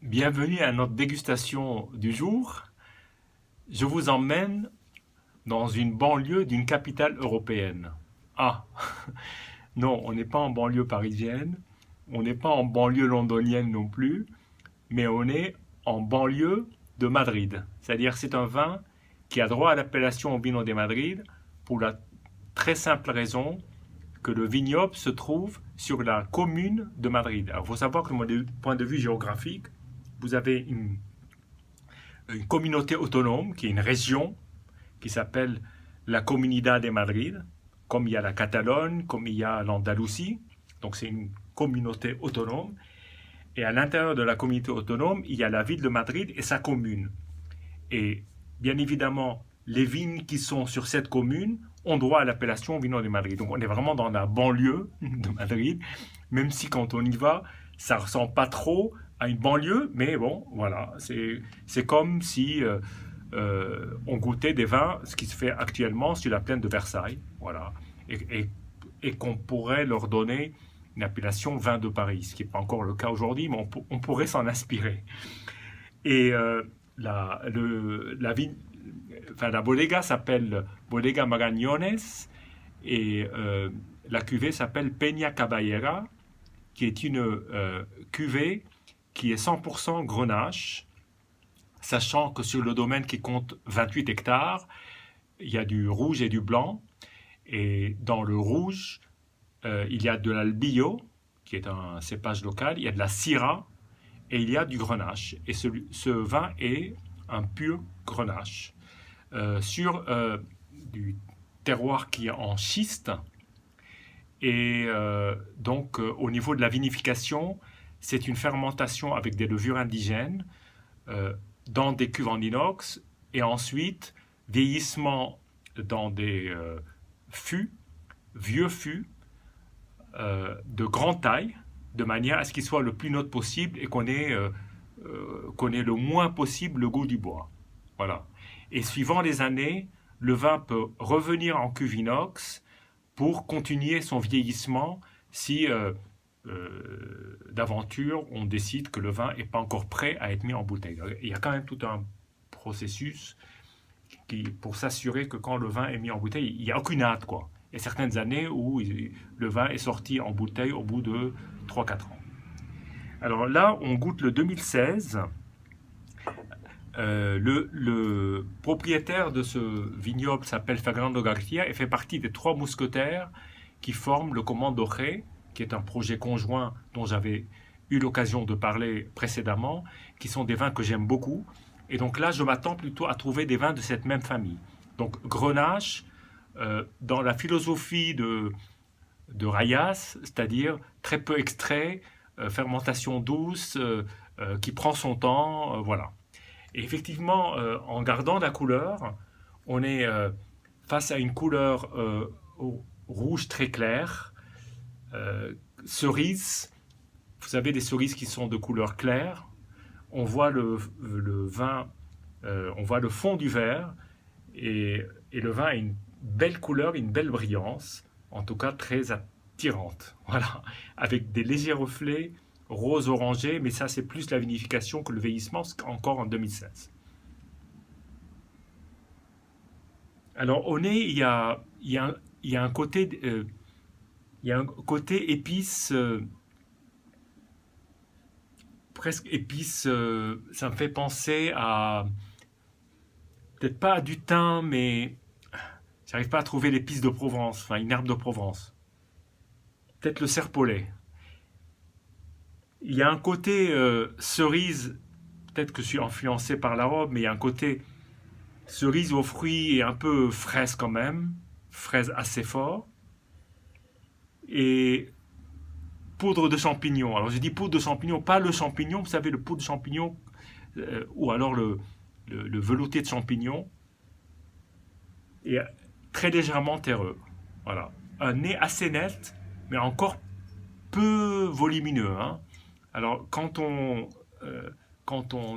Bienvenue à notre dégustation du jour. Je vous emmène dans une banlieue d'une capitale européenne. Ah, non, on n'est pas en banlieue parisienne, on n'est pas en banlieue londonienne non plus, mais on est en banlieue de Madrid. C'est-à-dire c'est un vin qui a droit à l'appellation Vino de Madrid pour la très simple raison que le vignoble se trouve sur la commune de Madrid. Alors, il faut savoir que, du point de vue géographique, vous avez une communauté autonome qui est une région qui s'appelle la Comunidad de Madrid, comme il y a la Catalogne, comme il y a l'Andalousie. Donc c'est une communauté autonome. Et à l'intérieur de la communauté autonome, il y a la ville de Madrid et sa commune. Et bien évidemment, les vignes qui sont sur cette commune ont droit à l'appellation Vino de Madrid. Donc on est vraiment dans la banlieue de Madrid, même si quand on y va, ça ne ressemble pas trop à une banlieue, mais bon, voilà, c'est comme si on goûtait des vins, ce qui se fait actuellement sur la plaine de Versailles, voilà, et, et, et qu'on pourrait leur donner une appellation vin de Paris, ce qui n'est pas encore le cas aujourd'hui, mais on pourrait s'en inspirer. Et la bodega s'appelle Bodega Magañones et la cuvée s'appelle Peña Caballera, qui est une cuvée qui est 100% grenache, sachant que sur le domaine qui compte 28 hectares, il y a du rouge et du blanc. Et dans le rouge, il y a de l'albillo, qui est un cépage local, il y a de la syrah et il y a du grenache. Et ce vin est un pur grenache. Sur du terroir qui est en schiste. Et donc, au niveau de la vinification, c'est une fermentation avec des levures indigènes dans des cuves en inox et ensuite vieillissement dans des fûts, vieux fûts de grande taille, de manière à ce qu'il soit le plus neutre possible et qu'on ait le moins possible le goût du bois. Voilà. Et suivant les années, le vin peut revenir en cuve inox pour continuer son vieillissement si d'aventure on décide que le vin n'est pas encore prêt à être mis en bouteille. Il y a quand même tout un processus pour s'assurer que quand le vin est mis en bouteille, il n'y a aucune hâte, quoi. Il y a certaines années où le vin est sorti en bouteille au bout de 3-4 ans. Alors là, on goûte le 2016. Le propriétaire de ce vignoble s'appelle Fernando García et fait partie des 3 mousquetaires qui forment le Comando G, qui est un projet conjoint dont j'avais eu l'occasion de parler précédemment, qui sont des vins que j'aime beaucoup. Et donc là, je m'attends plutôt à trouver des vins de cette même famille. Donc Grenache, dans la philosophie de Rayas, c'est-à-dire très peu extrait, fermentation douce, qui prend son temps, voilà. Et effectivement, en gardant la couleur, on est face à une couleur rouge très claire, cerise. Vous savez, des cerises qui sont de couleur claire. On voit le vin, on voit le fond du verre, et le vin a une belle couleur, une belle brillance, en tout cas très attirante. Voilà, avec des légers reflets rose orangé, mais ça c'est plus la vinification que le vieillissement, encore en 2016. Alors au nez, il y a un côté, il y a un côté épice, presque épice. Ça me fait penser à peut-être pas à du thym, mais j'arrive pas à trouver l'épice de Provence, enfin une herbe de Provence. Peut-être le serpolet. Il y a un côté cerise, peut-être que je suis influencé par l'arôme, mais il y a un côté cerise aux fruits et un peu fraise quand même, fraise assez fort, et poudre de champignon. Alors je dis poudre de champignon, pas le champignon, vous savez, le poudre de champignon, ou alors le velouté de champignon, et très légèrement terreux. Voilà. Un nez assez net, mais encore peu volumineux. Hein. Alors quand on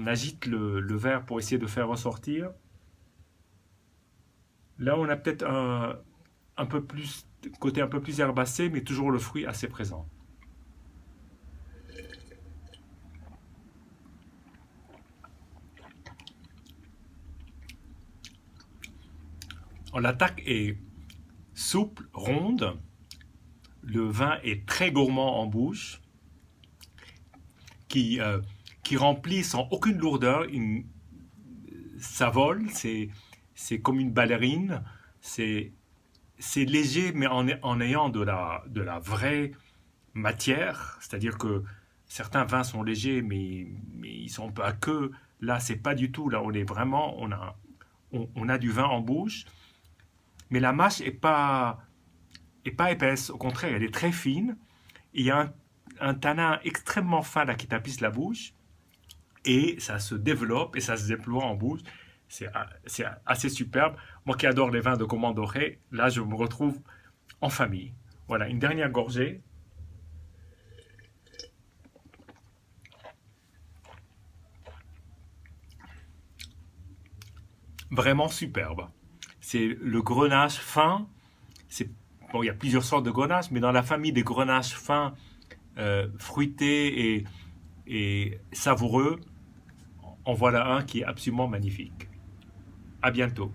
agite le verre pour essayer de faire ressortir, là on a peut-être un peu plus, côté un peu plus herbacé, mais toujours le fruit assez présent. L'attaque est souple, ronde. Le vin est très gourmand en bouche, qui, euh, qui remplit sans aucune lourdeur. Ça vole, c'est comme une ballerine. C'est c'est léger, mais en ayant de la vraie matière. C'est-à-dire que certains vins sont légers, mais ils sont un peu à queue. Là, c'est pas du tout. Là, on est vraiment, on a du vin en bouche, mais la mâche est pas épaisse. Au contraire, elle est très fine. Il y a un tanin extrêmement fin là qui tapisse la bouche et ça se développe et ça se déploie en bouche. C'est assez superbe. Moi qui adore les vins de Commanderé, là je me retrouve en famille. Voilà, une dernière gorgée. Vraiment superbe. C'est le grenache fin. C'est, bon, il y a plusieurs sortes de grenache, mais dans la famille des grenaches fins, fruités et savoureux, en voilà un qui est absolument magnifique. À bientôt.